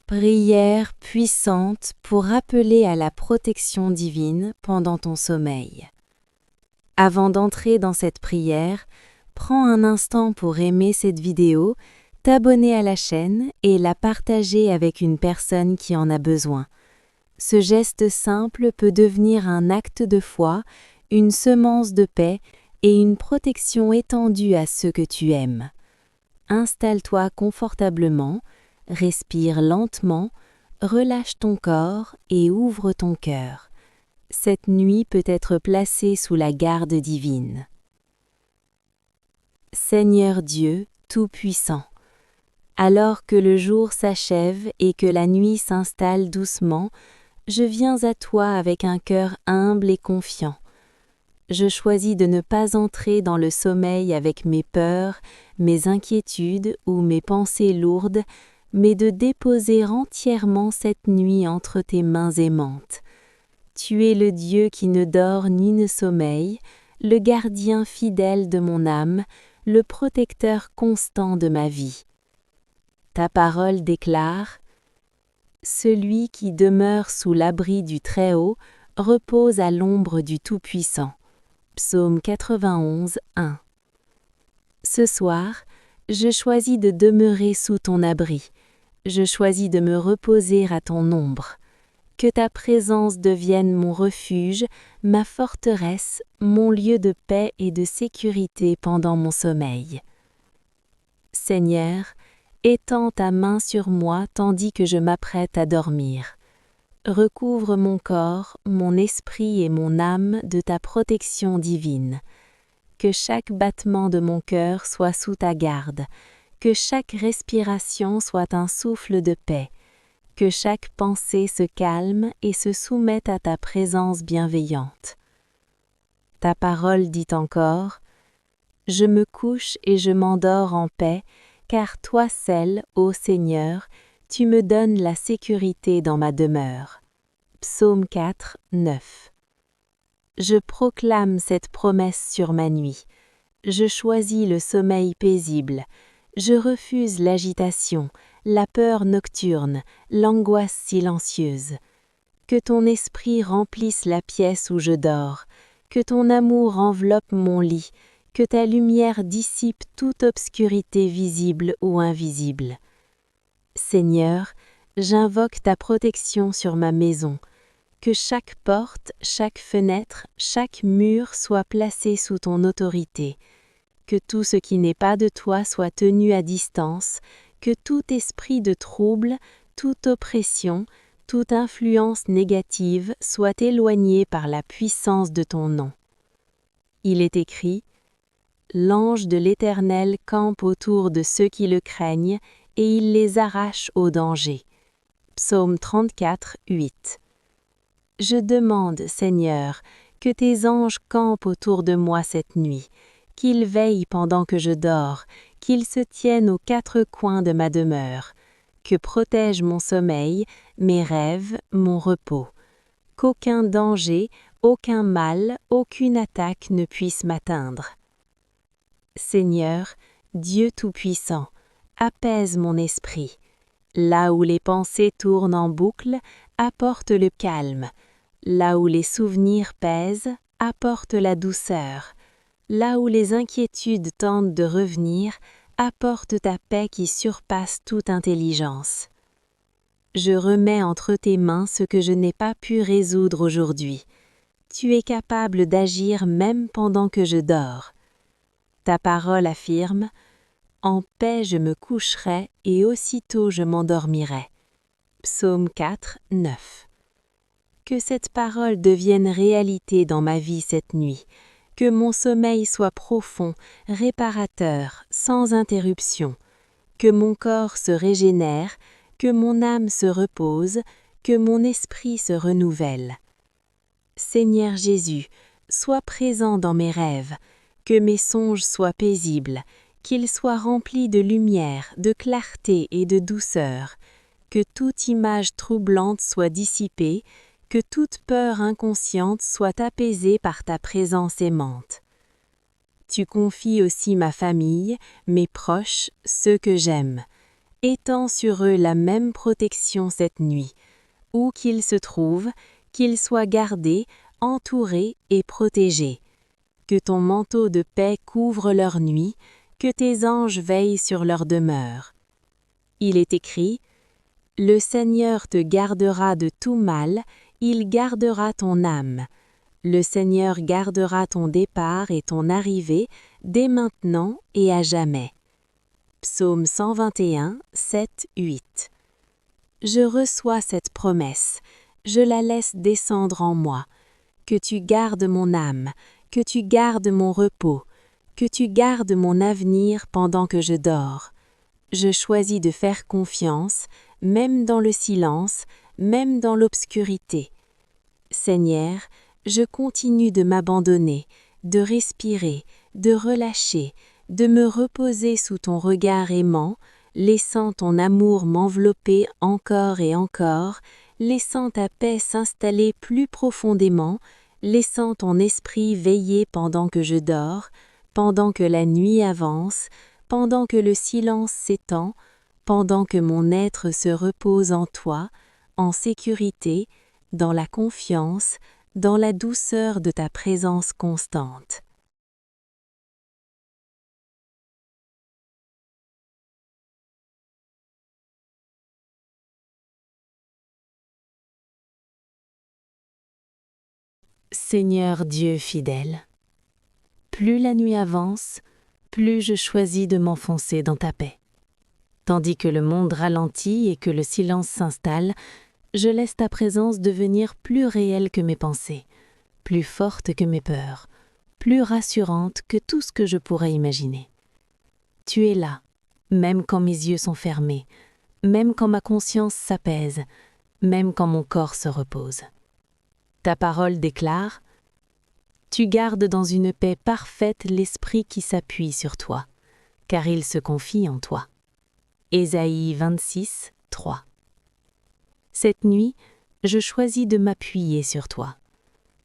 Prière puissante pour appeler à la protection divine pendant ton sommeil. Avant d'entrer dans cette prière, prends un instant pour aimer cette vidéo, t'abonner à la chaîne et la partager avec une personne qui en a besoin. Ce geste simple peut devenir un acte de foi, une semence de paix et une protection étendue à ceux que tu aimes. Installe-toi confortablement, respire lentement, relâche ton corps et ouvre ton cœur. Cette nuit peut être placée sous la garde divine. Seigneur Dieu Tout-Puissant, alors que le jour s'achève et que la nuit s'installe doucement, je viens à toi avec un cœur humble et confiant. Je choisis de ne pas entrer dans le sommeil avec mes peurs, mes inquiétudes ou mes pensées lourdes, mais de déposer entièrement cette nuit entre tes mains aimantes. Tu es le Dieu qui ne dort ni ne sommeille, le gardien fidèle de mon âme, le protecteur constant de ma vie. Ta parole déclare « Celui qui demeure sous l'abri du Très-Haut repose à l'ombre du Tout-Puissant ». Psaume 91, 1. Ce soir, je choisis de demeurer sous ton abri. Je choisis de me reposer à ton ombre. Que ta présence devienne mon refuge, ma forteresse, mon lieu de paix et de sécurité pendant mon sommeil. Seigneur, étends ta main sur moi tandis que je m'apprête à dormir. Recouvre mon corps, mon esprit et mon âme de ta protection divine. Que chaque battement de mon cœur soit sous ta garde, que chaque respiration soit un souffle de paix, que chaque pensée se calme et se soumette à ta présence bienveillante. Ta parole dit encore « Je me couche et je m'endors en paix, car toi seul, ô Seigneur, tu me donnes la sécurité dans ma demeure. » Psaume 4, 9. Je proclame cette promesse sur ma nuit. Je choisis le sommeil paisible. Je refuse l'agitation, la peur nocturne, l'angoisse silencieuse. Que ton esprit remplisse la pièce où je dors, que ton amour enveloppe mon lit, que ta lumière dissipe toute obscurité visible ou invisible. Seigneur, j'invoque ta protection sur ma maison. Que chaque porte, chaque fenêtre, chaque mur soit placé sous ton autorité. Que tout ce qui n'est pas de toi soit tenu à distance. Que tout esprit de trouble, toute oppression, toute influence négative soit éloigné par la puissance de ton nom. Il est écrit « L'ange de l'Éternel campe autour de ceux qui le craignent, et il les arrache au danger. » Psaume 34, 8. Je demande, Seigneur, que tes anges campent autour de moi cette nuit, qu'ils veillent pendant que je dors, qu'ils se tiennent aux quatre coins de ma demeure, que protègent mon sommeil, mes rêves, mon repos. Qu'aucun danger, aucun mal, aucune attaque ne puisse m'atteindre. Seigneur, Dieu Tout-Puissant, apaise mon esprit. Là où les pensées tournent en boucle, apporte le calme. Là où les souvenirs pèsent, apporte la douceur. Là où les inquiétudes tentent de revenir, apporte ta paix qui surpasse toute intelligence. Je remets entre tes mains ce que je n'ai pas pu résoudre aujourd'hui. Tu es capable d'agir même pendant que je dors. Ta parole affirme « En paix je me coucherai et aussitôt je m'endormirai. » Psaume 4, 9. Que cette parole devienne réalité dans ma vie cette nuit, que mon sommeil soit profond, réparateur, sans interruption, que mon corps se régénère, que mon âme se repose, que mon esprit se renouvelle. Seigneur Jésus, sois présent dans mes rêves, que mes songes soient paisibles, qu'ils soient remplis de lumière, de clarté et de douceur, que toute image troublante soit dissipée, que toute peur inconsciente soit apaisée par ta présence aimante. Tu confies aussi ma famille, mes proches, ceux que j'aime. Étends sur eux la même protection cette nuit, où qu'ils se trouvent, qu'ils soient gardés, entourés et protégés. Que ton manteau de paix couvre leur nuit, que tes anges veillent sur leur demeure. Il est écrit: Le Seigneur te gardera de tout mal, il gardera ton âme. Le Seigneur gardera ton départ et ton arrivée, dès maintenant et à jamais. Psaume 121, 7, 8. Je reçois cette promesse, je la laisse descendre en moi. Que tu gardes mon âme, que tu gardes mon repos, que tu gardes mon avenir pendant que je dors. Je choisis de faire confiance, même dans le silence, même dans l'obscurité. Seigneur, je continue de m'abandonner, de respirer, de relâcher, de me reposer sous ton regard aimant, laissant ton amour m'envelopper encore et encore, laissant ta paix s'installer plus profondément, laissant ton esprit veiller pendant que je dors, pendant que la nuit avance, pendant que le silence s'étend, pendant que mon être se repose en toi, en sécurité, dans la confiance, dans la douceur de ta présence constante. Seigneur Dieu fidèle, plus la nuit avance, plus je choisis de m'enfoncer dans ta paix. Tandis que le monde ralentit et que le silence s'installe, je laisse ta présence devenir plus réelle que mes pensées, plus forte que mes peurs, plus rassurante que tout ce que je pourrais imaginer. Tu es là, même quand mes yeux sont fermés, même quand ma conscience s'apaise, même quand mon corps se repose. Ta parole déclare: Tu gardes dans une paix parfaite l'esprit qui s'appuie sur toi, car il se confie en toi. Ésaïe 26, 3. Cette nuit, je choisis de m'appuyer sur toi.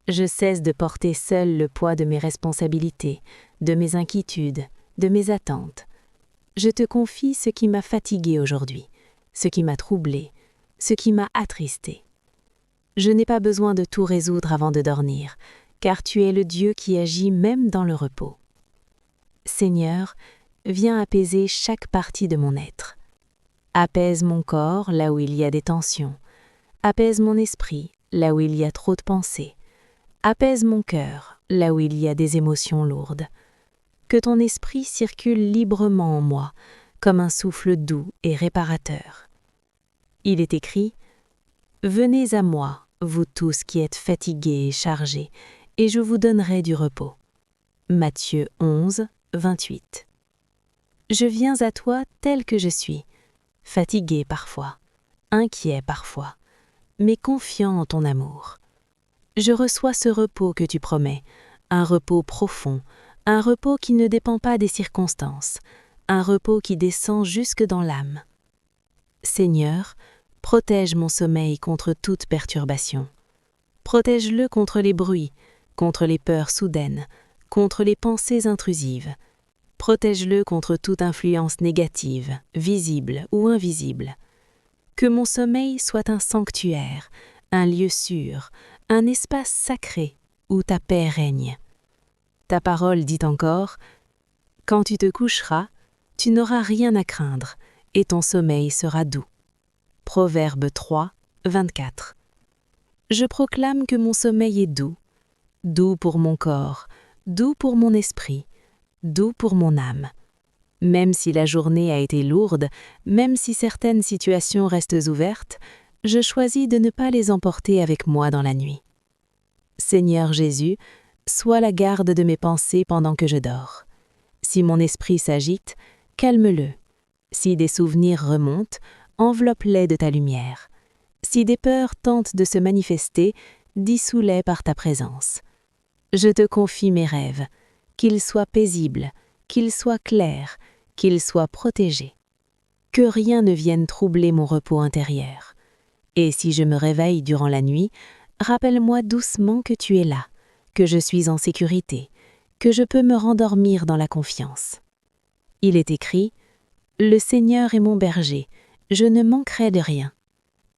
Je cesse de porter seul le poids de mes responsabilités, de mes inquiétudes, de mes attentes. Je te confie ce qui m'a fatigué aujourd'hui, ce qui m'a troublé, ce qui m'a attristé. Je n'ai pas besoin de tout résoudre avant de dormir, car tu es le Dieu qui agit même dans le repos. Seigneur, viens apaiser chaque partie de mon être. Apaise mon corps là où il y a des tensions. Apaise mon esprit là où il y a trop de pensées. Apaise mon cœur là où il y a des émotions lourdes. Que ton esprit circule librement en moi, comme un souffle doux et réparateur. Il est écrit: Venez à moi, vous tous qui êtes fatigués et chargés, et je vous donnerai du repos. Matthieu 11, 28. Je viens à toi tel que je suis, fatigué parfois, inquiet parfois, mais confiant en ton amour. Je reçois ce repos que tu promets, un repos profond, un repos qui ne dépend pas des circonstances, un repos qui descend jusque dans l'âme. Seigneur, protège mon sommeil contre toute perturbation. Protège-le contre les bruits, contre les peurs soudaines, contre les pensées intrusives. Protège-le contre toute influence négative, visible ou invisible. Que mon sommeil soit un sanctuaire, un lieu sûr, un espace sacré où ta paix règne. Ta parole dit encore: Quand tu te coucheras, tu n'auras rien à craindre, et ton sommeil sera doux. Proverbe 3, 24. Je proclame que mon sommeil est doux, doux pour mon corps, doux pour mon esprit, doux pour mon âme. Même si la journée a été lourde, même si certaines situations restent ouvertes, je choisis de ne pas les emporter avec moi dans la nuit. Seigneur Jésus, sois la garde de mes pensées pendant que je dors. Si mon esprit s'agite, calme-le. Si des souvenirs remontent, enveloppe-les de ta lumière. Si des peurs tentent de se manifester, dissous-les par ta présence. Je te confie mes rêves, qu'ils soient paisibles, qu'ils soient clairs, qu'ils soient protégés. Que rien ne vienne troubler mon repos intérieur. Et si je me réveille durant la nuit, rappelle-moi doucement que tu es là, que je suis en sécurité, que je peux me rendormir dans la confiance. Il est écrit: Le Seigneur est mon berger, je ne manquerai de rien.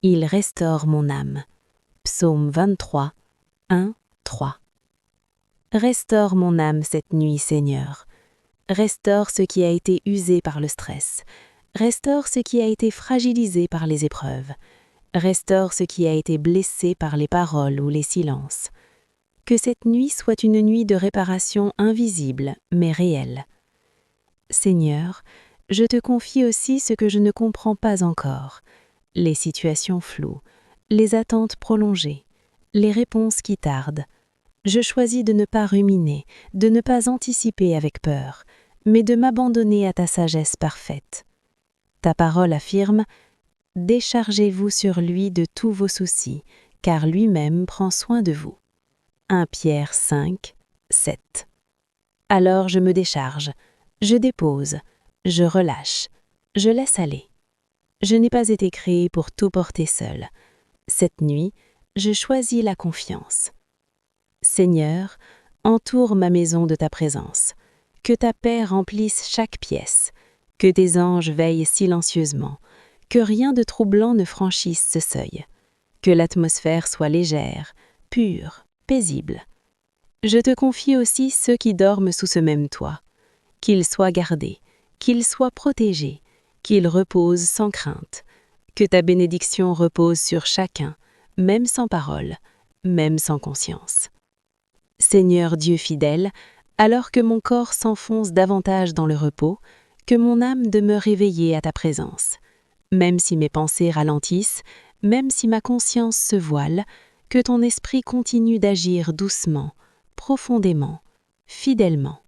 Il restaure mon âme. Psaume 23, 1, 3. Restaure mon âme cette nuit, Seigneur. Restaure ce qui a été usé par le stress. Restaure ce qui a été fragilisé par les épreuves. Restaure ce qui a été blessé par les paroles ou les silences. Que cette nuit soit une nuit de réparation invisible, mais réelle. Seigneur, je te confie aussi ce que je ne comprends pas encore, les situations floues, les attentes prolongées, les réponses qui tardent. Je choisis de ne pas ruminer, de ne pas anticiper avec peur, mais de m'abandonner à ta sagesse parfaite. Ta parole affirme « Déchargez-vous sur lui de tous vos soucis, car lui-même prend soin de vous. » 1 Pierre 5, 7. Alors je me décharge, je dépose, je relâche, je laisse aller. Je n'ai pas été créé pour tout porter seul. Cette nuit, je choisis la confiance. Seigneur, entoure ma maison de ta présence. Que ta paix remplisse chaque pièce. Que tes anges veillent silencieusement. Que rien de troublant ne franchisse ce seuil. Que l'atmosphère soit légère, pure, paisible. Je te confie aussi ceux qui dorment sous ce même toit. Qu'ils soient gardés, qu'ils soient protégés, qu'ils reposent sans crainte. Que ta bénédiction repose sur chacun, même sans parole, même sans conscience. Seigneur Dieu fidèle, alors que mon corps s'enfonce davantage dans le repos, que mon âme demeure éveillée à ta présence. Même si mes pensées ralentissent, même si ma conscience se voile, que ton esprit continue d'agir doucement, profondément, fidèlement.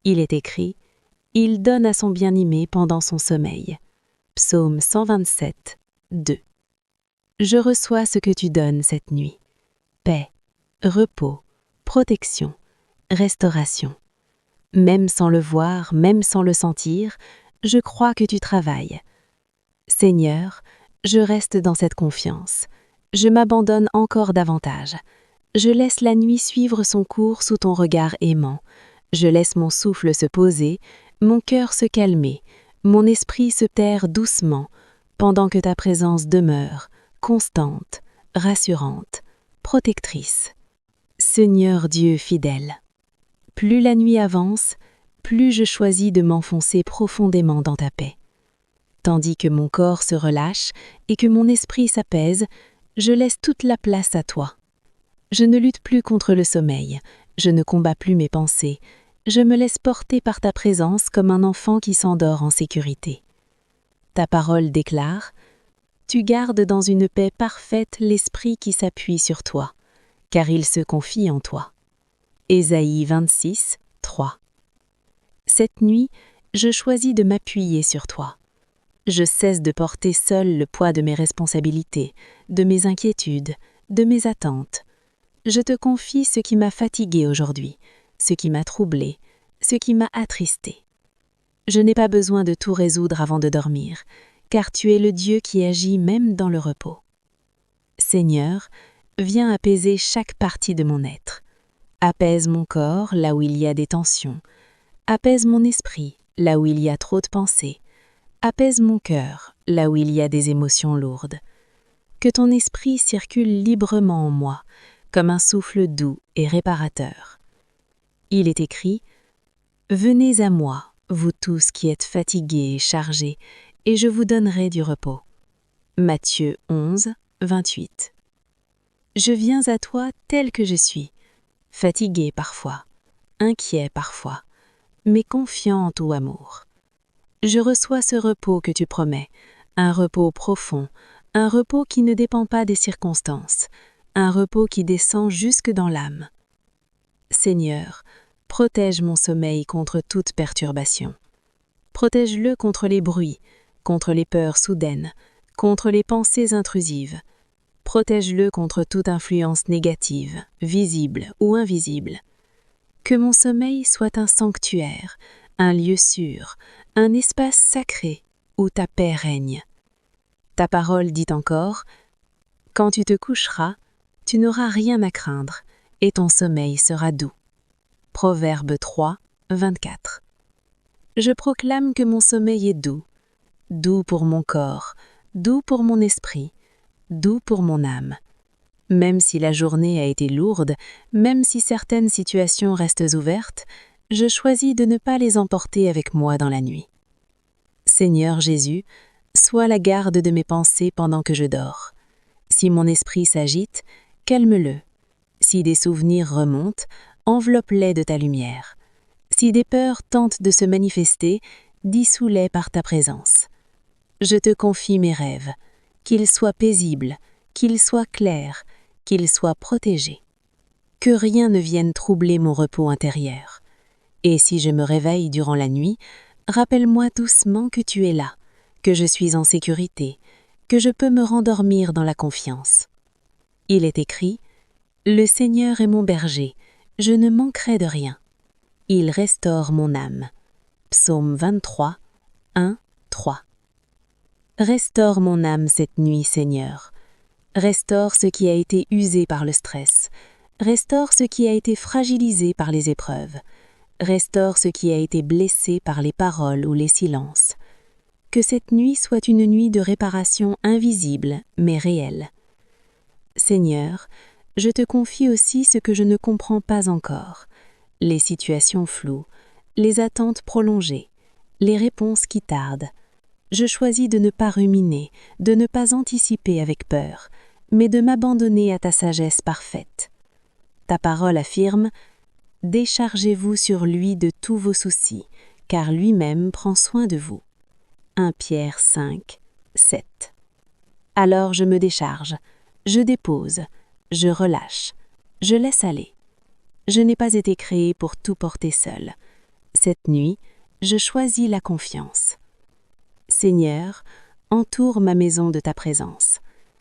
Il est écrit « Il donne à son bien-aimé pendant son sommeil » Psaume 127, 2. Je reçois ce que tu donnes cette nuit. Paix, repos, protection, restauration. Même sans le voir, même sans le sentir, je crois que tu travailles. Seigneur, je reste dans cette confiance. Je m'abandonne encore davantage. Je laisse la nuit suivre son cours sous ton regard aimant. Je laisse mon souffle se poser, mon cœur se calmer, mon esprit se taire doucement, pendant que ta présence demeure, constante, rassurante, protectrice. Seigneur Dieu fidèle, plus la nuit avance, plus je choisis de m'enfoncer profondément dans ta paix. Tandis que mon corps se relâche et que mon esprit s'apaise, je laisse toute la place à toi. Je ne lutte plus contre le sommeil, je ne combats plus mes pensées, je me laisse porter par ta présence comme un enfant qui s'endort en sécurité. Ta parole déclare « Tu gardes dans une paix parfaite l'esprit qui s'appuie sur toi, car il se confie en toi. » Ésaïe 26, 3. Cette nuit, je choisis de m'appuyer sur toi. Je cesse de porter seul le poids de mes responsabilités, de mes inquiétudes, de mes attentes. Je te confie ce qui m'a fatigué aujourd'hui, ce qui m'a troublé, ce qui m'a attristé. Je n'ai pas besoin de tout résoudre avant de dormir, car tu es le Dieu qui agit même dans le repos. Seigneur, viens apaiser chaque partie de mon être. Apaise mon corps là où il y a des tensions. Apaise mon esprit là où il y a trop de pensées. Apaise mon cœur là où il y a des émotions lourdes. Que ton esprit circule librement en moi, comme un souffle doux et réparateur. Il est écrit « Venez à moi, vous tous qui êtes fatigués et chargés, et je vous donnerai du repos. » Matthieu 11, 28. Je viens à toi tel que je suis, fatigué parfois, inquiet parfois, mais confiant en tout amour. Je reçois ce repos que tu promets, un repos profond, un repos qui ne dépend pas des circonstances, un repos qui descend jusque dans l'âme. Seigneur, protège mon sommeil contre toute perturbation. Protège-le contre les bruits, contre les peurs soudaines, contre les pensées intrusives. Protège-le contre toute influence négative, visible ou invisible. Que mon sommeil soit un sanctuaire, un lieu sûr, un espace sacré où ta paix règne. Ta parole dit encore « Quand tu te coucheras, tu n'auras rien à craindre et ton sommeil sera doux. » Proverbe 3, 24. Je proclame que mon sommeil est doux, doux pour mon corps, doux pour mon esprit, doux pour mon âme. Même si la journée a été lourde, même si certaines situations restent ouvertes, je choisis de ne pas les emporter avec moi dans la nuit. Seigneur Jésus, sois la garde de mes pensées pendant que je dors. Si mon esprit s'agite, calme-le. Si des souvenirs remontent, enveloppe-les de ta lumière. Si des peurs tentent de se manifester, dissous-les par ta présence. Je te confie mes rêves, qu'ils soient paisibles, qu'ils soient clairs, qu'ils soient protégés. Que rien ne vienne troubler mon repos intérieur. Et si je me réveille durant la nuit, rappelle-moi doucement que tu es là, que je suis en sécurité, que je peux me rendormir dans la confiance. Il est écrit « Le Seigneur est mon berger, je ne manquerai de rien. Il restaure mon âme. » Psaume 23, 1, 3. Restaure mon âme cette nuit, Seigneur. Restaure ce qui a été usé par le stress. Restaure ce qui a été fragilisé par les épreuves. Restaure ce qui a été blessé par les paroles ou les silences. Que cette nuit soit une nuit de réparation invisible mais réelle. Seigneur, je te confie aussi ce que je ne comprends pas encore, les situations floues, les attentes prolongées, les réponses qui tardent. Je choisis de ne pas ruminer, de ne pas anticiper avec peur, mais de m'abandonner à ta sagesse parfaite. Ta parole affirme « Déchargez-vous sur lui de tous vos soucis, car lui-même prend soin de vous. » 1 Pierre 5, 7. Alors je me décharge, je dépose, je relâche, je laisse aller. Je n'ai pas été créé pour tout porter seul. Cette nuit, je choisis la confiance. Seigneur, entoure ma maison de ta présence.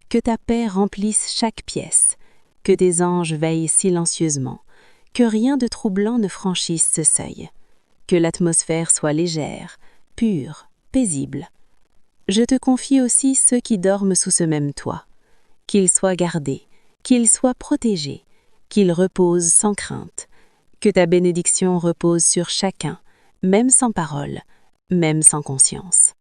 Que ta paix remplisse chaque pièce. Que tes anges veillent silencieusement. Que rien de troublant ne franchisse ce seuil. Que l'atmosphère soit légère, pure, paisible. Je te confie aussi ceux qui dorment sous ce même toit. Qu'ils soient gardés, qu'ils soient protégés, qu'ils reposent sans crainte. Que ta bénédiction repose sur chacun, même sans parole, même sans conscience.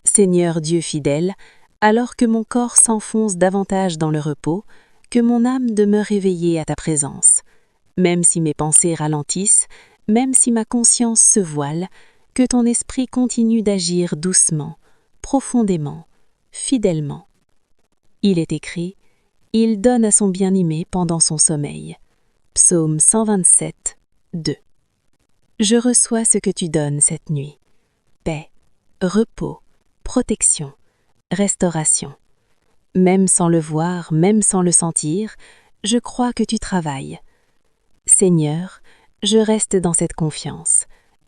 Seigneur Dieu fidèle, alors que mon corps s'enfonce davantage dans le repos, que mon âme demeure éveillée à ta présence. Même si mes pensées ralentissent, même si ma conscience se voile, que ton esprit continue d'agir doucement, profondément, fidèlement. Il est écrit « Il donne à son bien-aimé pendant son sommeil » Psaume 127, 2. Je reçois ce que tu donnes cette nuit. Paix, repos, protection, restauration. Même sans le voir, même sans le sentir, je crois que tu travailles. Seigneur, je reste dans cette confiance.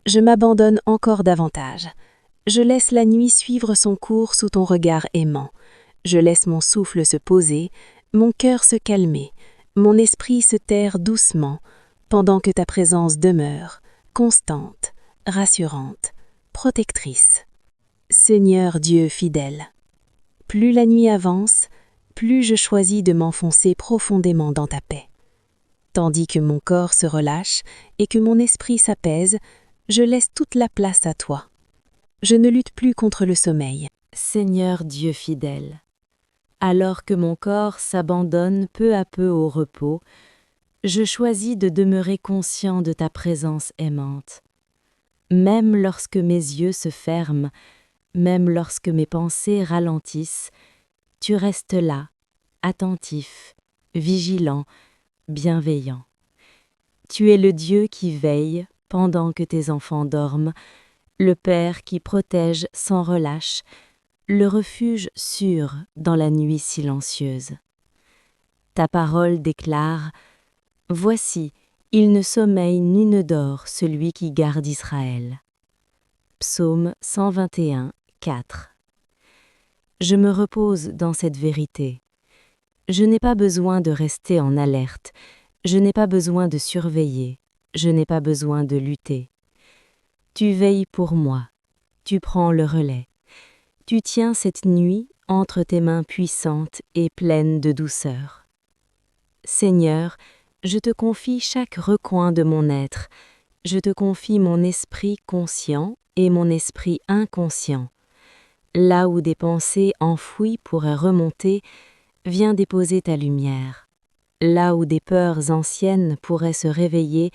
Je m'abandonne encore davantage. Je laisse la nuit suivre son cours sous ton regard aimant. Je laisse mon souffle se poser, mon cœur se calmer, mon esprit se taire doucement, pendant que ta présence demeure, constante, rassurante, protectrice. Seigneur Dieu fidèle, plus la nuit avance, plus je choisis de m'enfoncer profondément dans ta paix. Tandis que mon corps se relâche et que mon esprit s'apaise, je laisse toute la place à toi. Je ne lutte plus contre le sommeil. Seigneur Dieu fidèle, alors que mon corps s'abandonne peu à peu au repos, je choisis de demeurer conscient de ta présence aimante. Même lorsque mes yeux se ferment, même lorsque mes pensées ralentissent, tu restes là, attentif, vigilant, bienveillant. Tu es le Dieu qui veille pendant que tes enfants dorment, le Père qui protège sans relâche, le refuge sûr dans la nuit silencieuse. Ta parole déclare « Voici, il ne sommeille ni ne dort celui qui garde Israël. » Psaume 121, 4. Je me repose dans cette vérité. Je n'ai pas besoin de rester en alerte, je n'ai pas besoin de surveiller, je n'ai pas besoin de lutter. Tu veilles pour moi, tu prends le relais. Tu tiens cette nuit entre tes mains puissantes et pleines de douceur. Seigneur, je te confie chaque recoin de mon être, je te confie mon esprit conscient et mon esprit inconscient. Là où des pensées enfouies pourraient remonter, viens déposer ta lumière. Là où des peurs anciennes pourraient se réveiller,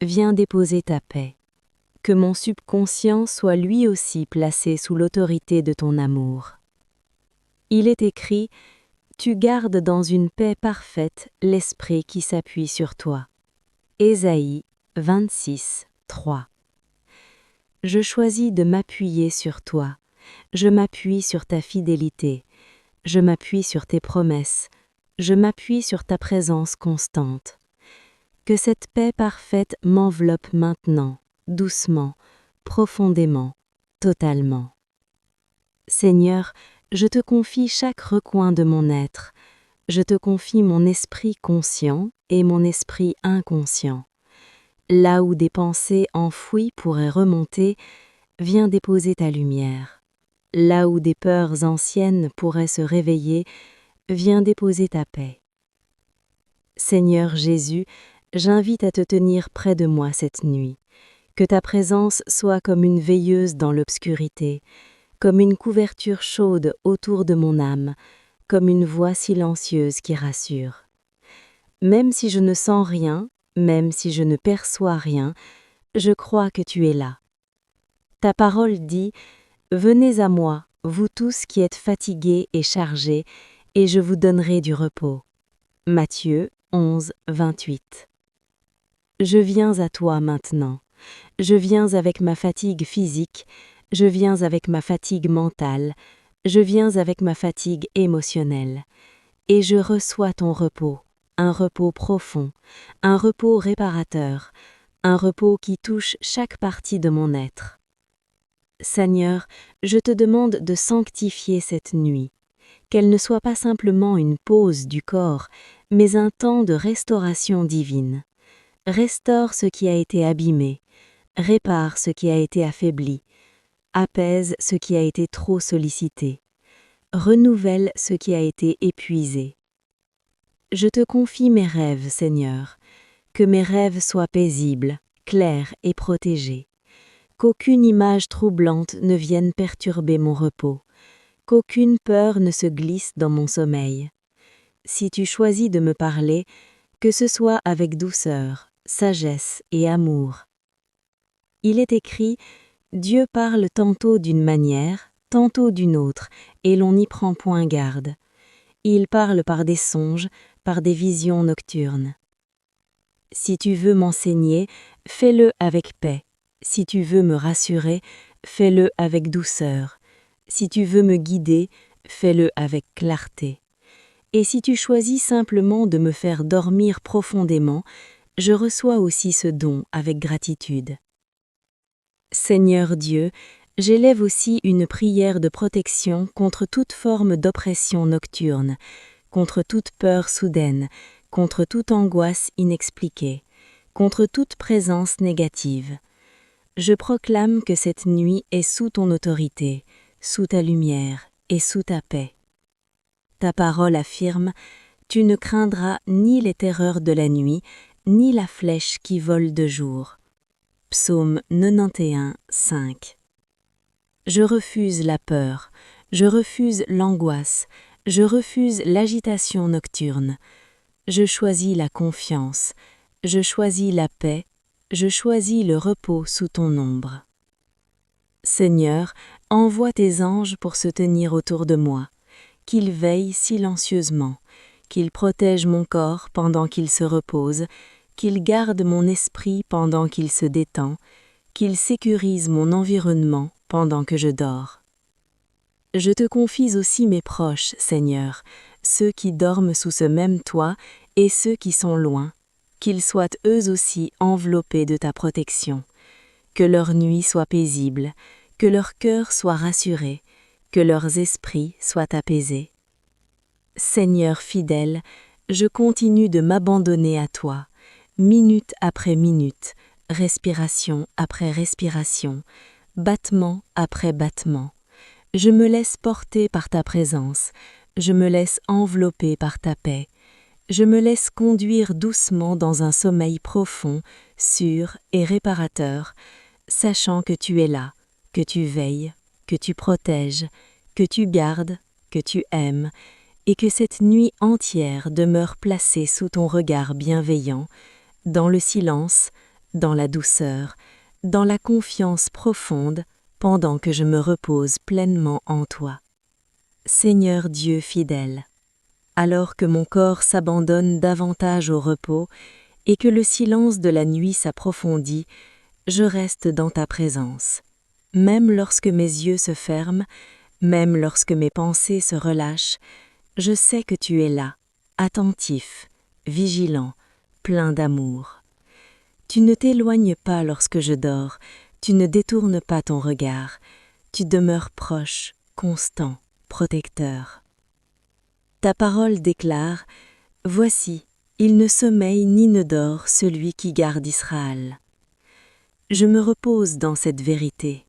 viens déposer ta paix. Que mon subconscient soit lui aussi placé sous l'autorité de ton amour. Il est écrit, tu gardes dans une paix parfaite l'esprit qui s'appuie sur toi. Ésaïe 26, 3. Je choisis de m'appuyer sur toi. Je m'appuie sur ta fidélité. Je m'appuie sur tes promesses. Je m'appuie sur ta présence constante. Que cette paix parfaite m'enveloppe maintenant, doucement, profondément, totalement. Seigneur, je te confie chaque recoin de mon être. Je te confie mon esprit conscient et mon esprit inconscient. Là où des pensées enfouies pourraient remonter, viens déposer ta lumière. Là où des peurs anciennes pourraient se réveiller, viens déposer ta paix. Seigneur Jésus, j'invite à te tenir près de moi cette nuit. Que ta présence soit comme une veilleuse dans l'obscurité, comme une couverture chaude autour de mon âme, comme une voix silencieuse qui rassure. Même si je ne sens rien, même si je ne perçois rien, je crois que tu es là. Ta parole dit « Venez à moi, vous tous qui êtes fatigués et chargés, et je vous donnerai du repos. » Matthieu 11, 28. Je viens à toi maintenant. Je viens avec ma fatigue physique, je viens avec ma fatigue mentale, je viens avec ma fatigue émotionnelle. Et je reçois ton repos, un repos profond, un repos réparateur, un repos qui touche chaque partie de mon être. Seigneur, je te demande de sanctifier cette nuit, qu'elle ne soit pas simplement une pause du corps, mais un temps de restauration divine. Restaure ce qui a été abîmé, répare ce qui a été affaibli, apaise ce qui a été trop sollicité, renouvelle ce qui a été épuisé. Je te confie mes rêves, Seigneur, que mes rêves soient paisibles, clairs et protégés, qu'aucune image troublante ne vienne perturber mon repos, qu'aucune peur ne se glisse dans mon sommeil. Si tu choisis de me parler, que ce soit avec douceur, sagesse et amour. Il est écrit, Dieu parle tantôt d'une manière, tantôt d'une autre, et l'on n'y prend point garde. Il parle par des songes, par des visions nocturnes. Si tu veux m'enseigner, fais-le avec paix. Si tu veux me rassurer, fais-le avec douceur. Si tu veux me guider, fais-le avec clarté. Et si tu choisis simplement de me faire dormir profondément, je reçois aussi ce don avec gratitude. Seigneur Dieu, j'élève aussi une prière de protection contre toute forme d'oppression nocturne, contre toute peur soudaine, contre toute angoisse inexpliquée, contre toute présence négative. Je proclame que cette nuit est sous ton autorité, sous ta lumière et sous ta paix. Ta parole affirme, tu ne craindras ni les terreurs de la nuit, ni la flèche qui vole de jour. Psaume 91, 5. Je refuse la peur, je refuse l'angoisse, je refuse l'agitation nocturne. Je choisis la confiance, je choisis la paix, je choisis le repos sous ton ombre. Seigneur, envoie tes anges pour se tenir autour de moi, qu'ils veillent silencieusement, qu'ils protègent mon corps pendant qu'il se repose, qu'ils gardent mon esprit pendant qu'il se détend, qu'ils sécurisent mon environnement pendant que je dors. Je te confie aussi mes proches, Seigneur, ceux qui dorment sous ce même toit et ceux qui sont loin, qu'ils soient eux aussi enveloppés de ta protection, que leur nuit soit paisible, que leur cœur soit rassuré, que leurs esprits soient apaisés. Seigneur fidèle, je continue de m'abandonner à toi, minute après minute, respiration après respiration, battement après battement. Je me laisse porter par ta présence, je me laisse envelopper par ta paix, Je me laisse conduire doucement dans un sommeil profond, sûr et réparateur, sachant que tu es là, que tu veilles, que tu protèges, que tu gardes, que tu aimes, et que cette nuit entière demeure placée sous ton regard bienveillant, dans le silence, dans la douceur, dans la confiance profonde, pendant que je me repose pleinement en toi. Seigneur Dieu fidèle, alors que mon corps s'abandonne davantage au repos et que le silence de la nuit s'approfondit, je reste dans ta présence. Même lorsque mes yeux se ferment, même lorsque mes pensées se relâchent, je sais que tu es là, attentif, vigilant, plein d'amour. Tu ne t'éloignes pas lorsque je dors, tu ne détournes pas ton regard, tu demeures proche, constant, protecteur. Ta parole déclare « Voici, il ne sommeille ni ne dort celui qui garde Israël. » Je me repose dans cette vérité.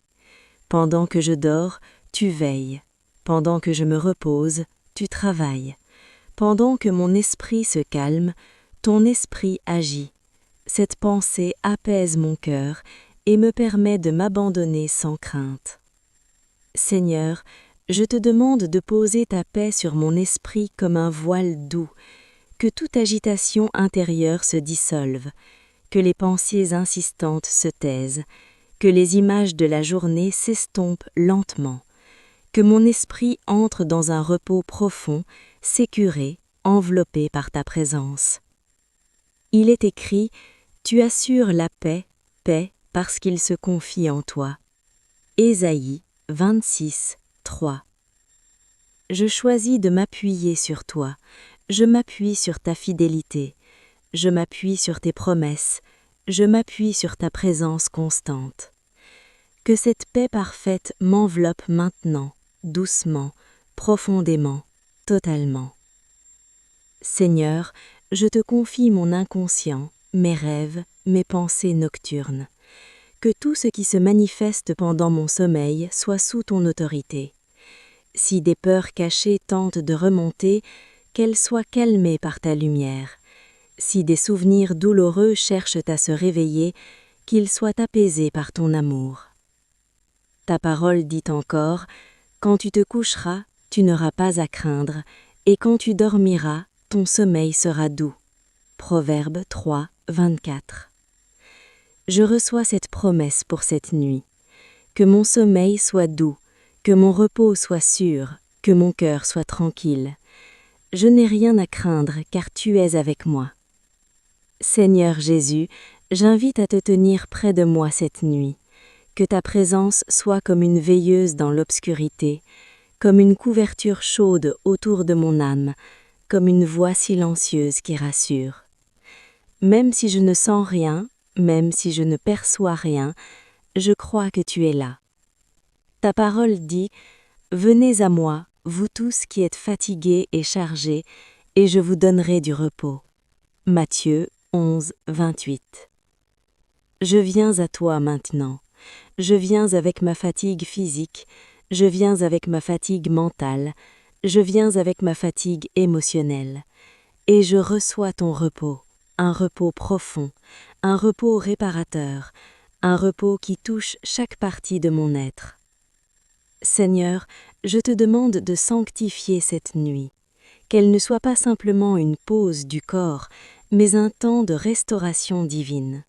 Pendant que je dors, tu veilles. Pendant que je me repose, tu travailles. Pendant que mon esprit se calme, ton esprit agit. Cette pensée apaise mon cœur et me permet de m'abandonner sans crainte. Seigneur, je te demande de poser ta paix sur mon esprit comme un voile doux, que toute agitation intérieure se dissolve, que les pensées insistantes se taisent, que les images de la journée s'estompent lentement, que mon esprit entre dans un repos profond, sécuré, enveloppé par ta présence. Il est écrit « Tu assures la paix, paix, parce qu'il se confie en toi. » Ésaïe 26, 3. Je choisis de m'appuyer sur toi, je m'appuie sur ta fidélité, je m'appuie sur tes promesses, je m'appuie sur ta présence constante. Que cette paix parfaite m'enveloppe maintenant, doucement, profondément, totalement. Seigneur, je te confie mon inconscient, mes rêves, mes pensées nocturnes. Que tout ce qui se manifeste pendant mon sommeil soit sous ton autorité. Si des peurs cachées tentent de remonter, qu'elles soient calmées par ta lumière. Si des souvenirs douloureux cherchent à se réveiller, qu'ils soient apaisés par ton amour. Ta parole dit encore, « Quand tu te coucheras, tu n'auras pas à craindre, et quand tu dormiras, ton sommeil sera doux. » Proverbe 3, 24. Je reçois cette promesse pour cette nuit. Que mon sommeil soit doux, que mon repos soit sûr, que mon cœur soit tranquille. Je n'ai rien à craindre car tu es avec moi. Seigneur Jésus, j'invite à te tenir près de moi cette nuit. Que ta présence soit comme une veilleuse dans l'obscurité, comme une couverture chaude autour de mon âme, comme une voix silencieuse qui rassure. Même si je ne sens rien, même si je ne perçois rien, je crois que tu es là. Ta parole dit « Venez à moi, vous tous qui êtes fatigués et chargés, et je vous donnerai du repos. » Matthieu 11, 28. Je viens à toi maintenant. Je viens avec ma fatigue physique, je viens avec ma fatigue mentale, je viens avec ma fatigue émotionnelle. Et je reçois ton repos, un repos profond, un repos réparateur, un repos qui touche chaque partie de mon être. Seigneur, je te demande de sanctifier cette nuit, qu'elle ne soit pas simplement une pause du corps, mais un temps de restauration divine.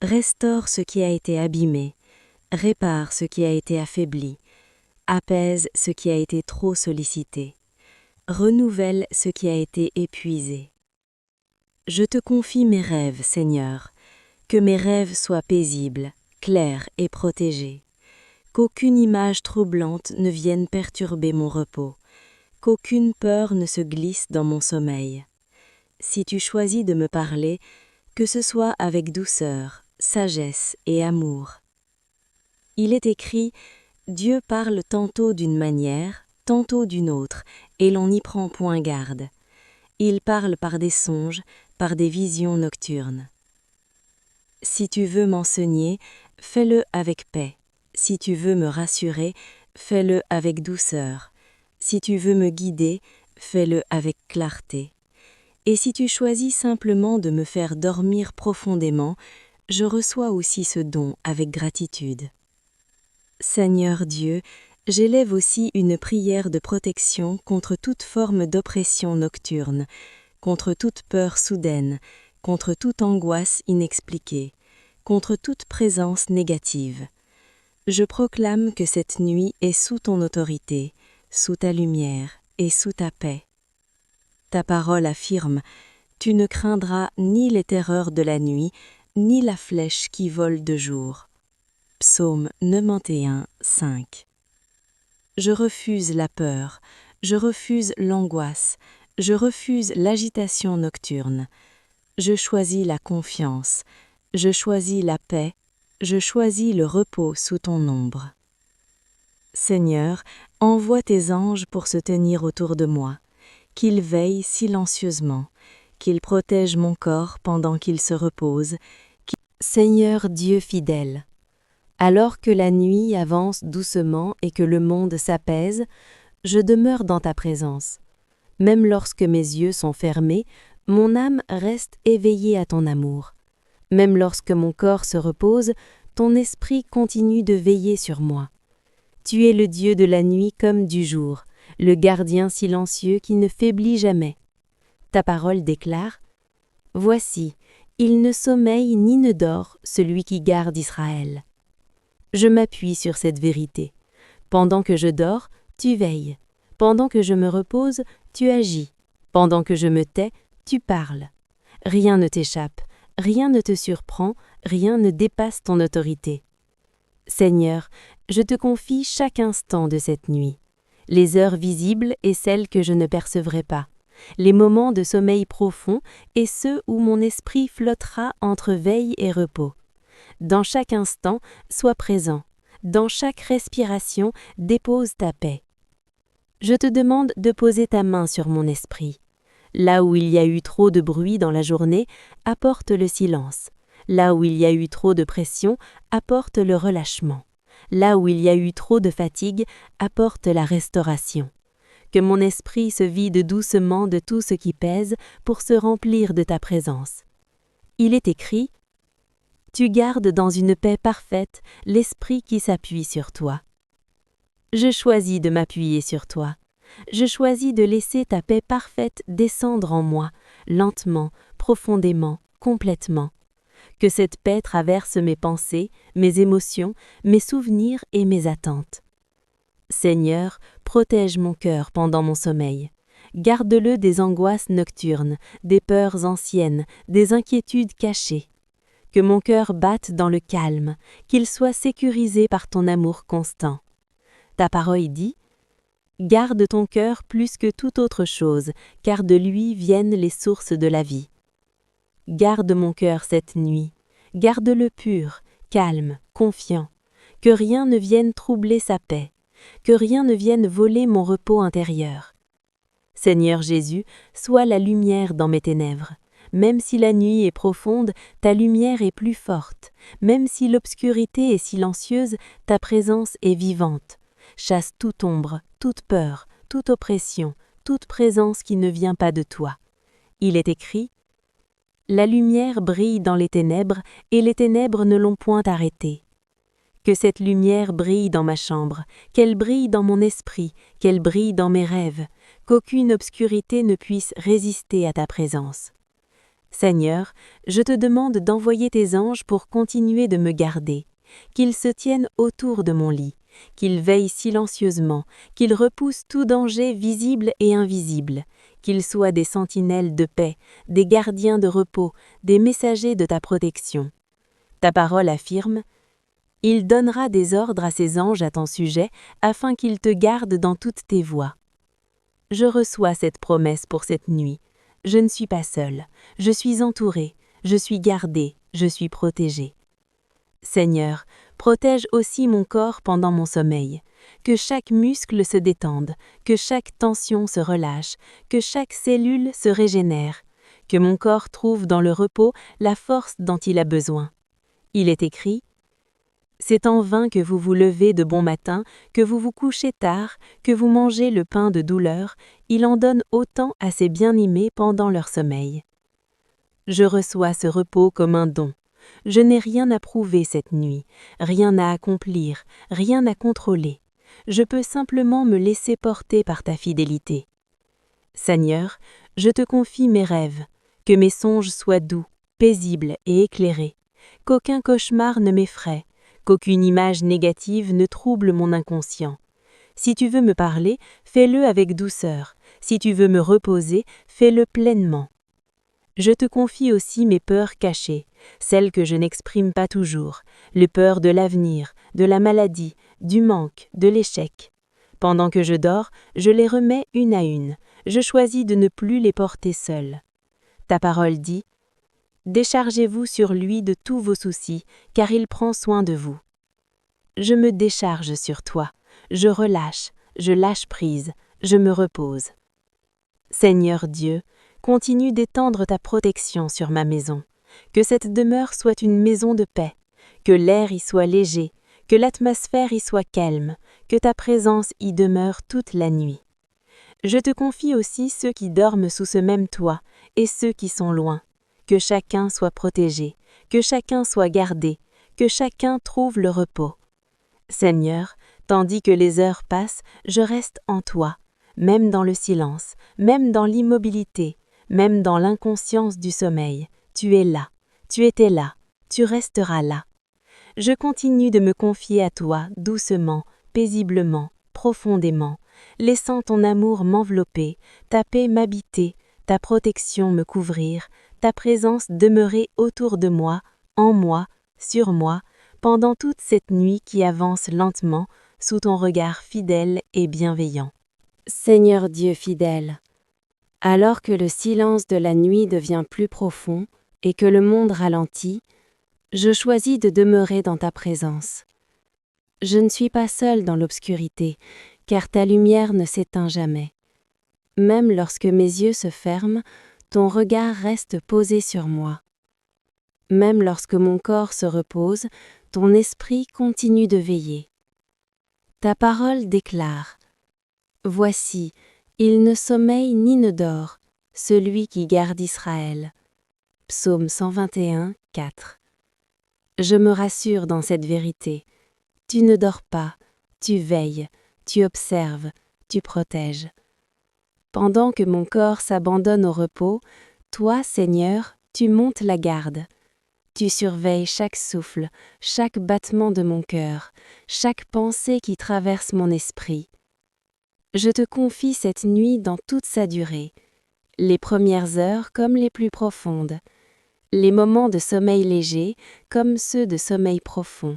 Restaure ce qui a été abîmé, répare ce qui a été affaibli, apaise ce qui a été trop sollicité, renouvelle ce qui a été épuisé. Je te confie mes rêves, Seigneur, que mes rêves soient paisibles, clairs et protégés, qu'aucune image troublante ne vienne perturber mon repos, qu'aucune peur ne se glisse dans mon sommeil. Si tu choisis de me parler, que ce soit avec douceur, sagesse et amour. Il est écrit « Dieu parle tantôt d'une manière, tantôt d'une autre, et l'on n'y prend point garde. Il parle par des songes, par des visions nocturnes. » Si tu veux m'enseigner, fais-le avec paix. Si tu veux me rassurer, fais-le avec douceur. Si tu veux me guider, fais-le avec clarté. Et si tu choisis simplement de me faire dormir profondément, je reçois aussi ce don avec gratitude. Seigneur Dieu, j'élève aussi une prière de protection contre toute forme d'oppression nocturne, contre toute peur soudaine, contre toute angoisse inexpliquée, contre toute présence négative. Je proclame que cette nuit est sous ton autorité, sous ta lumière et sous ta paix. Ta parole affirme: tu ne craindras ni les terreurs de la nuit, ni la flèche qui vole de jour. Psaume 91, 5. Je refuse la peur, je refuse l'angoisse, je refuse l'agitation nocturne. Je choisis la confiance, je choisis la paix, je choisis le repos sous ton ombre. Seigneur, envoie tes anges pour se tenir autour de moi, qu'ils veillent silencieusement, qu'ils protègent mon corps pendant qu'il se repose. Seigneur Dieu fidèle, alors que la nuit avance doucement et que le monde s'apaise, je demeure dans ta présence. Même lorsque mes yeux sont fermés, mon âme reste éveillée à ton amour. Même lorsque mon corps se repose, ton esprit continue de veiller sur moi. Tu es le Dieu de la nuit comme du jour, le gardien silencieux qui ne faiblit jamais. Ta parole déclare: « Voici, il ne sommeille ni ne dort celui qui garde Israël. » Je m'appuie sur cette vérité. Pendant que je dors, tu veilles. Pendant que je me repose, tu agis. Pendant que je me tais, tu parles. Rien ne t'échappe, rien ne te surprend, rien ne dépasse ton autorité. Seigneur, je te confie chaque instant de cette nuit, les heures visibles et celles que je ne percevrai pas, les moments de sommeil profond et ceux où mon esprit flottera entre veille et repos. Dans chaque instant, sois présent. Dans chaque respiration, dépose ta paix. Je te demande de poser ta main sur mon esprit. Là où il y a eu trop de bruit dans la journée, apporte le silence. Là où il y a eu trop de pression, apporte le relâchement. Là où il y a eu trop de fatigue, apporte la restauration. Que mon esprit se vide doucement de tout ce qui pèse pour se remplir de ta présence. Il est écrit: « Tu gardes dans une paix parfaite l'esprit qui s'appuie sur toi. » Je choisis de m'appuyer sur toi. Je choisis de laisser ta paix parfaite descendre en moi, lentement, profondément, complètement. Que cette paix traverse mes pensées, mes émotions, mes souvenirs et mes attentes. Seigneur, protège mon cœur pendant mon sommeil. Garde-le des angoisses nocturnes, des peurs anciennes, des inquiétudes cachées. Que mon cœur batte dans le calme, qu'il soit sécurisé par ton amour constant. Ta parole dit: « Garde ton cœur plus que toute autre chose, car de lui viennent les sources de la vie. » Garde mon cœur cette nuit, garde-le pur, calme, confiant, que rien ne vienne troubler sa paix, que rien ne vienne voler mon repos intérieur. Seigneur Jésus, sois la lumière dans mes ténèbres. Même si la nuit est profonde, ta lumière est plus forte. Même si l'obscurité est silencieuse, ta présence est vivante. Chasse toute ombre, toute peur, toute oppression, toute présence qui ne vient pas de toi. Il est écrit: « La lumière brille dans les ténèbres, et les ténèbres ne l'ont point arrêtée. » Que cette lumière brille dans ma chambre, qu'elle brille dans mon esprit, qu'elle brille dans mes rêves, qu'aucune obscurité ne puisse résister à ta présence. Seigneur, je te demande d'envoyer tes anges pour continuer de me garder, qu'ils se tiennent autour de mon lit, qu'ils veillent silencieusement, qu'ils repoussent tout danger visible et invisible, qu'ils soient des sentinelles de paix, des gardiens de repos, des messagers de ta protection. Ta parole affirme: « Il donnera des ordres à ses anges à ton sujet, afin qu'ils te gardent dans toutes tes voies. » Je reçois cette promesse pour cette nuit. Je ne suis pas seule, je suis entourée, je suis gardée, je suis protégée. Seigneur, protège aussi mon corps pendant mon sommeil, que chaque muscle se détende, que chaque tension se relâche, que chaque cellule se régénère, que mon corps trouve dans le repos la force dont il a besoin. Il est écrit: C'est en vain que vous vous levez de bon matin, que vous vous couchez tard, que vous mangez le pain de douleur, il en donne autant à ses bien-aimés pendant leur sommeil. Je reçois ce repos comme un don. Je n'ai rien à prouver cette nuit, rien à accomplir, rien à contrôler. Je peux simplement me laisser porter par ta fidélité. Seigneur, je te confie mes rêves, que mes songes soient doux, paisibles et éclairés, qu'aucun cauchemar ne m'effraie, qu'aucune image négative ne trouble mon inconscient. Si tu veux me parler, fais-le avec douceur. Si tu veux me reposer, fais-le pleinement. Je te confie aussi mes peurs cachées, celles que je n'exprime pas toujours, les peurs de l'avenir, de la maladie, du manque, de l'échec. Pendant que je dors, je les remets une à une. Je choisis de ne plus les porter seule. Ta parole dit « Déchargez-vous sur lui de tous vos soucis, car il prend soin de vous. » Je me décharge sur toi, je relâche, je lâche prise, je me repose. Seigneur Dieu, continue d'étendre ta protection sur ma maison, que cette demeure soit une maison de paix, que l'air y soit léger, que l'atmosphère y soit calme, que ta présence y demeure toute la nuit. Je te confie aussi ceux qui dorment sous ce même toit et ceux qui sont loin, que chacun soit protégé, que chacun soit gardé, que chacun trouve le repos. Seigneur, tandis que les heures passent, je reste en toi, même dans le silence, même dans l'immobilité, même dans l'inconscience du sommeil. Tu es là, tu étais là, tu resteras là. Je continue de me confier à toi doucement, paisiblement, profondément, laissant ton amour m'envelopper, ta paix m'habiter, ta protection me couvrir, ta présence demeurer autour de moi, en moi, sur moi, pendant toute cette nuit qui avance lentement sous ton regard fidèle et bienveillant. Seigneur Dieu fidèle, alors que le silence de la nuit devient plus profond et que le monde ralentit, je choisis de demeurer dans ta présence. Je ne suis pas seule dans l'obscurité, car ta lumière ne s'éteint jamais. Même lorsque mes yeux se ferment, ton regard reste posé sur moi. Même lorsque mon corps se repose, ton esprit continue de veiller. Ta parole déclare « Voici, il ne sommeille ni ne dort, celui qui garde Israël. » Psaume 121, 4. Je me rassure dans cette vérité. Tu ne dors pas, tu veilles, tu observes, tu protèges. Pendant que mon corps s'abandonne au repos, toi, Seigneur, tu montes la garde. Tu surveilles chaque souffle, chaque battement de mon cœur, chaque pensée qui traverse mon esprit. Je te confie cette nuit dans toute sa durée, les premières heures comme les plus profondes, les moments de sommeil léger comme ceux de sommeil profond.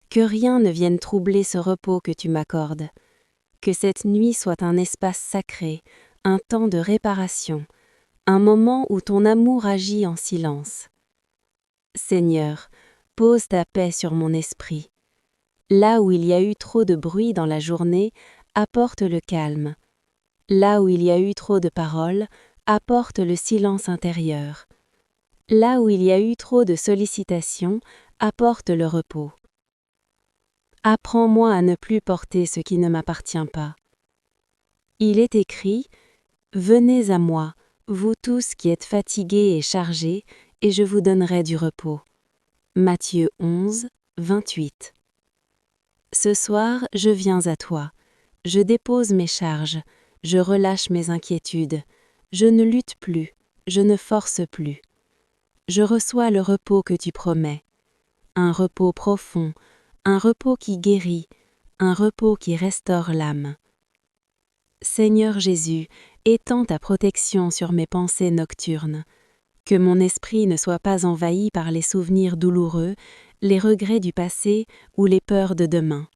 Que rien ne vienne troubler ce repos que tu m'accordes, que cette nuit soit un espace sacré, un temps de réparation, un moment où ton amour agit en silence. Seigneur, pose ta paix sur mon esprit. Là où il y a eu trop de bruit dans la journée, apporte le calme. Là où il y a eu trop de paroles, apporte le silence intérieur. Là où il y a eu trop de sollicitations, apporte le repos. Apprends-moi à ne plus porter ce qui ne m'appartient pas. Il est écrit « Venez à moi, vous tous qui êtes fatigués et chargés, et je vous donnerai du repos. » Matthieu 11, 28. Ce soir, je viens à toi. Je dépose mes charges, je relâche mes inquiétudes. Je ne lutte plus, je ne force plus. Je reçois le repos que tu promets. Un repos profond, un repos qui guérit, un repos qui restaure l'âme. Seigneur Jésus, étends ta protection sur mes pensées nocturnes. Que mon esprit ne soit pas envahi par les souvenirs douloureux, les regrets du passé ou les peurs de demain.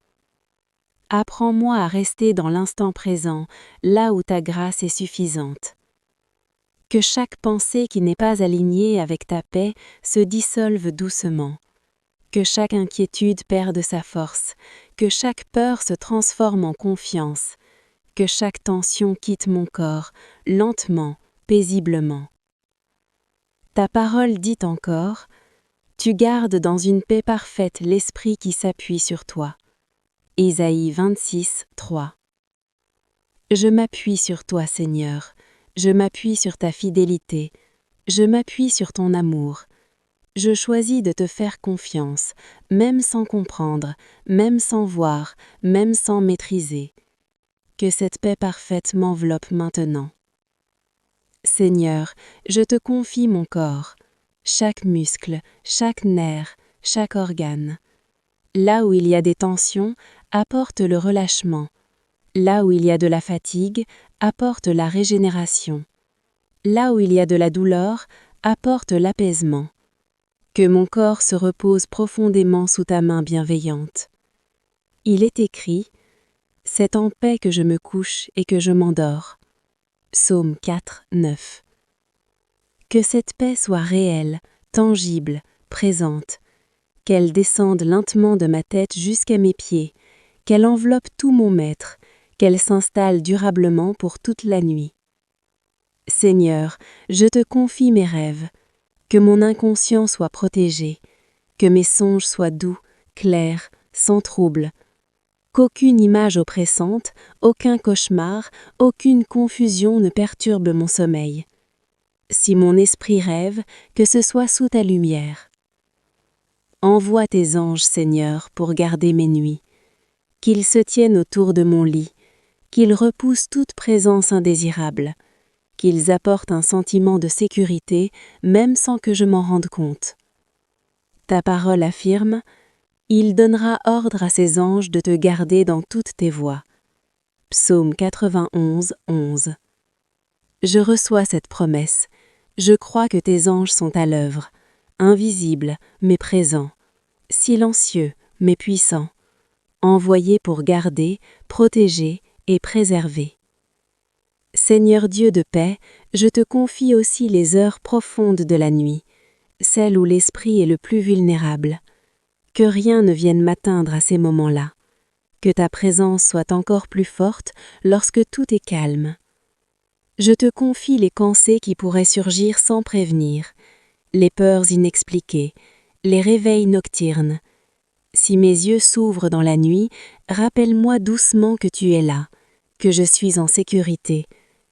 Apprends-moi à rester dans l'instant présent, là où ta grâce est suffisante. Que chaque pensée qui n'est pas alignée avec ta paix se dissolve doucement. Que chaque inquiétude perde sa force, que chaque peur se transforme en confiance, que chaque tension quitte mon corps, lentement, paisiblement. Ta parole dit encore Tu gardes dans une paix parfaite l'esprit qui s'appuie sur toi. Ésaïe 26, 3. Je m'appuie sur toi, Seigneur. Je m'appuie sur ta fidélité. Je m'appuie sur ton amour. Je choisis de te faire confiance, même sans comprendre, même sans voir, même sans maîtriser. Que cette paix parfaite m'enveloppe maintenant. Seigneur, je te confie mon corps, chaque muscle, chaque nerf, chaque organe. Là où il y a des tensions, apporte le relâchement. Là où il y a de la fatigue, apporte la régénération. Là où il y a de la douleur, apporte l'apaisement. Que mon corps se repose profondément sous ta main bienveillante. Il est écrit « C'est en paix que je me couche et que je m'endors ». Psaume 4, 9. Que cette paix soit réelle, tangible, présente, qu'elle descende lentement de ma tête jusqu'à mes pieds, qu'elle enveloppe tout mon être, qu'elle s'installe durablement pour toute la nuit. Seigneur, je te confie mes rêves, que mon inconscient soit protégé, que mes songes soient doux, clairs, sans trouble, qu'aucune image oppressante, aucun cauchemar, aucune confusion ne perturbe mon sommeil. Si mon esprit rêve, que ce soit sous ta lumière. Envoie tes anges, Seigneur, pour garder mes nuits, qu'ils se tiennent autour de mon lit, qu'ils repoussent toute présence indésirable, qu'ils apportent un sentiment de sécurité, même sans que je m'en rende compte. Ta parole affirme « Il donnera ordre à ses anges de te garder dans toutes tes voies ». Psaume 91, 11. Je reçois cette promesse. Je crois que tes anges sont à l'œuvre, invisibles mais présents, silencieux mais puissants, envoyés pour garder, protéger et préserver. Seigneur Dieu de paix, je te confie aussi les heures profondes de la nuit, celles où l'esprit est le plus vulnérable. Que rien ne vienne m'atteindre à ces moments-là. Que ta présence soit encore plus forte lorsque tout est calme. Je te confie les pensées qui pourraient surgir sans prévenir, les peurs inexpliquées, les réveils nocturnes. Si mes yeux s'ouvrent dans la nuit, rappelle-moi doucement que tu es là, que je suis en sécurité,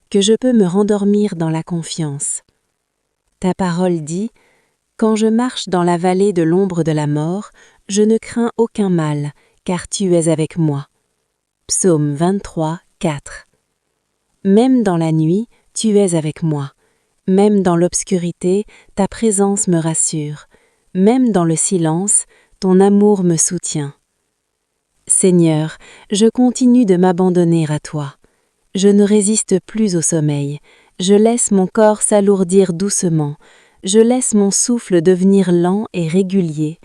que je peux me rendormir dans la confiance. Ta parole dit « Quand je marche dans la vallée de l'ombre de la mort, je ne crains aucun mal, car tu es avec moi. » Psaume 23, 4. Même dans la nuit, tu es avec moi. Même dans l'obscurité, ta présence me rassure. Même dans le silence, ton amour me soutient. Seigneur, je continue de m'abandonner à toi. Je ne résiste plus au sommeil. Je laisse mon corps s'alourdir doucement. Je laisse mon souffle devenir lent et régulier.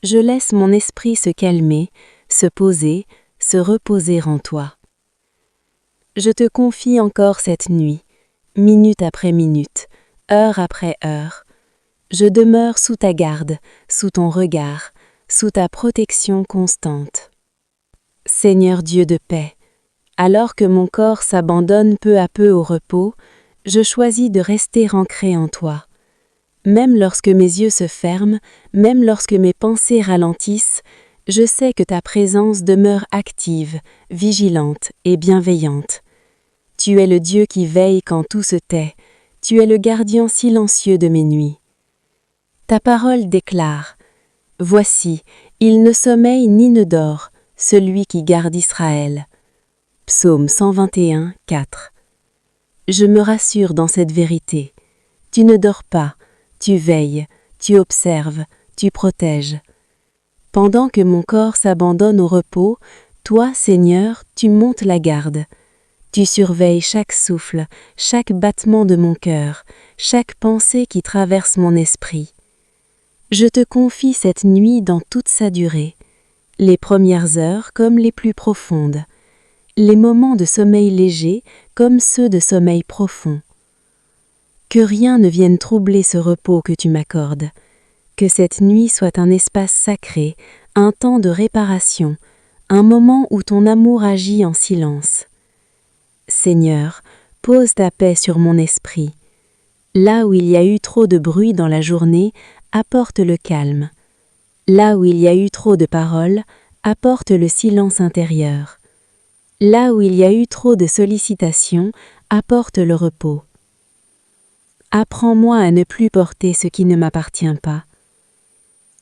Je laisse mon esprit se calmer, se poser, se reposer en toi. Je te confie encore cette nuit, minute après minute, heure après heure. Je demeure sous ta garde, sous ton regard, sous ta protection constante. Seigneur Dieu de paix, alors que mon corps s'abandonne peu à peu au repos, je choisis de rester ancré en toi. Même lorsque mes yeux se ferment, même lorsque mes pensées ralentissent, je sais que ta présence demeure active, vigilante et bienveillante. Tu es le Dieu qui veille quand tout se tait, tu es le gardien silencieux de mes nuits. Ta parole déclare « Voici, il ne sommeille ni ne dort, celui qui garde Israël. » Psaume 121, 4. Je me rassure dans cette vérité. Tu ne dors pas, tu veilles, tu observes, tu protèges. Pendant que mon corps s'abandonne au repos, toi, Seigneur, tu montes la garde. Tu surveilles chaque souffle, chaque battement de mon cœur, chaque pensée qui traverse mon esprit. Je te confie cette nuit dans toute sa durée, les premières heures comme les plus profondes, les moments de sommeil léger comme ceux de sommeil profond. Que rien ne vienne troubler ce repos que tu m'accordes, que cette nuit soit un espace sacré, un temps de réparation, un moment où ton amour agit en silence. Seigneur, pose ta paix sur mon esprit. Là où il y a eu trop de bruit dans la journée, apporte le calme. Là où il y a eu trop de paroles, apporte le silence intérieur. Là où il y a eu trop de sollicitations, apporte le repos. Apprends-moi à ne plus porter ce qui ne m'appartient pas.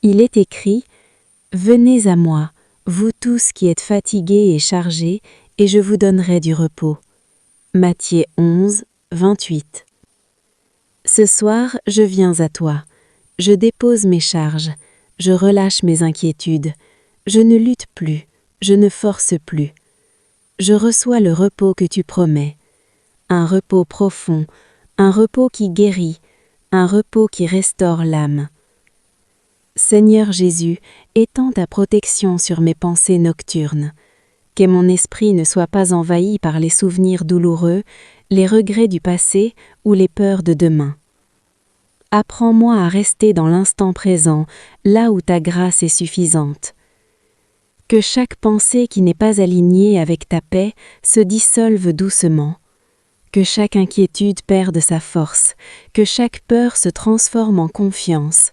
Il est écrit « Venez à moi, vous tous qui êtes fatigués et chargés, et je vous donnerai du repos. » Matthieu 11, 28. Ce soir, je viens à toi. Je dépose mes charges, je relâche mes inquiétudes. Je ne lutte plus, je ne force plus. Je reçois le repos que tu promets. Un repos profond, un repos qui guérit, un repos qui restaure l'âme. Seigneur Jésus, étends ta protection sur mes pensées nocturnes. Que mon esprit ne soit pas envahi par les souvenirs douloureux, les regrets du passé ou les peurs de demain. Apprends-moi à rester dans l'instant présent, là où ta grâce est suffisante. Que chaque pensée qui n'est pas alignée avec ta paix se dissolve doucement. Que chaque inquiétude perde sa force, que chaque peur se transforme en confiance,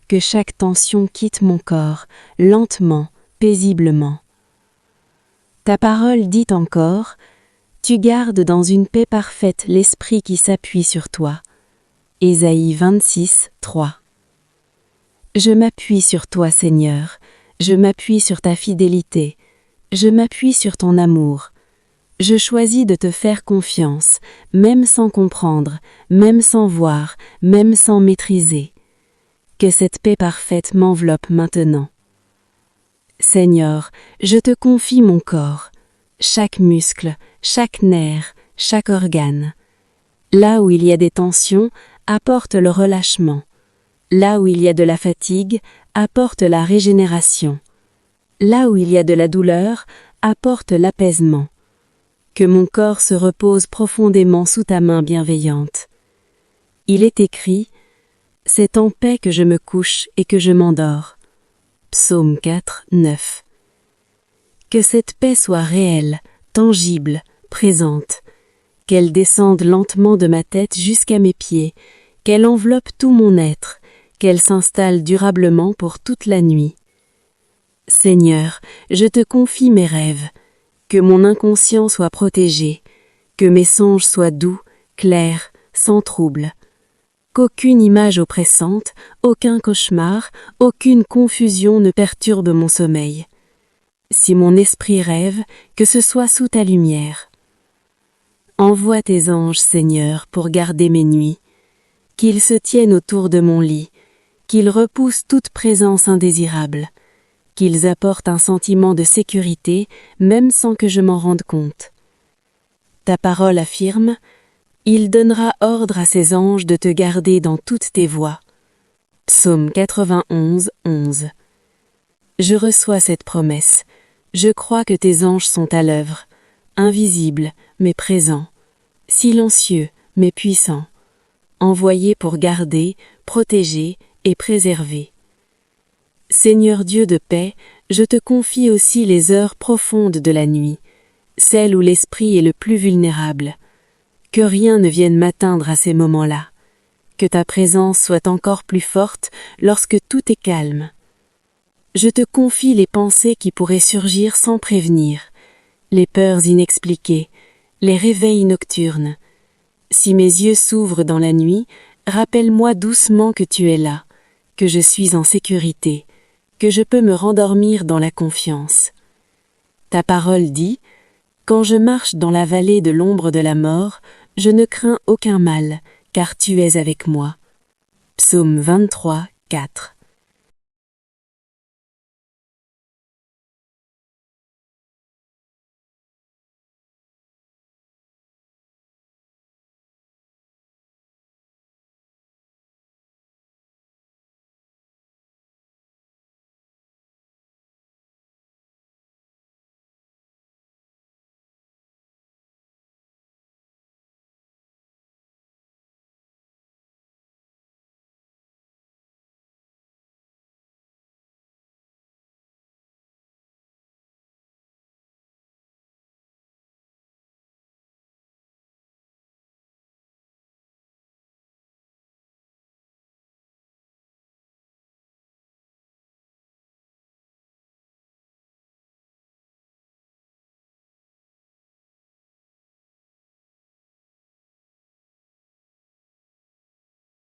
que chaque tension quitte mon corps, lentement, paisiblement. Ta parole dit encore, « Tu gardes dans une paix parfaite l'esprit qui s'appuie sur toi. » Ésaïe 26, 3. Je m'appuie sur toi, Seigneur, je m'appuie sur ta fidélité, je m'appuie sur ton amour. Je choisis de te faire confiance, même sans comprendre, même sans voir, même sans maîtriser. Que cette paix parfaite m'enveloppe maintenant. Seigneur, je te confie mon corps, chaque muscle, chaque nerf, chaque organe. Là où il y a des tensions, apporte le relâchement. Là où il y a de la fatigue, apporte la régénération. Là où il y a de la douleur, apporte l'apaisement. Que mon corps se repose profondément sous ta main bienveillante. Il est écrit « C'est en paix que je me couche et que je m'endors. » Psaume 4, 9. Que cette paix soit réelle, tangible, présente. Qu'elle descende lentement de ma tête jusqu'à mes pieds, qu'elle enveloppe tout mon être, qu'elle s'installe durablement pour toute la nuit. Seigneur, je te confie mes rêves, que mon inconscient soit protégé, que mes songes soient doux, clairs, sans trouble. Qu'aucune image oppressante, aucun cauchemar, aucune confusion ne perturbe mon sommeil. Si mon esprit rêve, que ce soit sous ta lumière. Envoie tes anges, Seigneur, pour garder mes nuits, qu'ils se tiennent autour de mon lit, qu'ils repoussent toute présence indésirable, qu'ils apportent un sentiment de sécurité, même sans que je m'en rende compte. Ta parole affirme « Il donnera ordre à ses anges de te garder dans toutes tes voies. » Psaume 91, 11. Je reçois cette promesse. Je crois que tes anges sont à l'œuvre, invisibles mais présents, silencieux mais puissants, envoyés pour garder, protéger et préserver. Seigneur Dieu de paix, je te confie aussi les heures profondes de la nuit, celles où l'esprit est le plus vulnérable. Que rien ne vienne m'atteindre à ces moments-là. Que ta présence soit encore plus forte lorsque tout est calme. Je te confie les pensées qui pourraient surgir sans prévenir, les peurs inexpliquées, les réveils nocturnes. Si mes yeux s'ouvrent dans la nuit, rappelle-moi doucement que tu es là, que je suis en sécurité, que je peux me rendormir dans la confiance. Ta parole dit « Quand je marche dans la vallée de l'ombre de la mort, je ne crains aucun mal, car tu es avec moi. » Psaume 23, 4.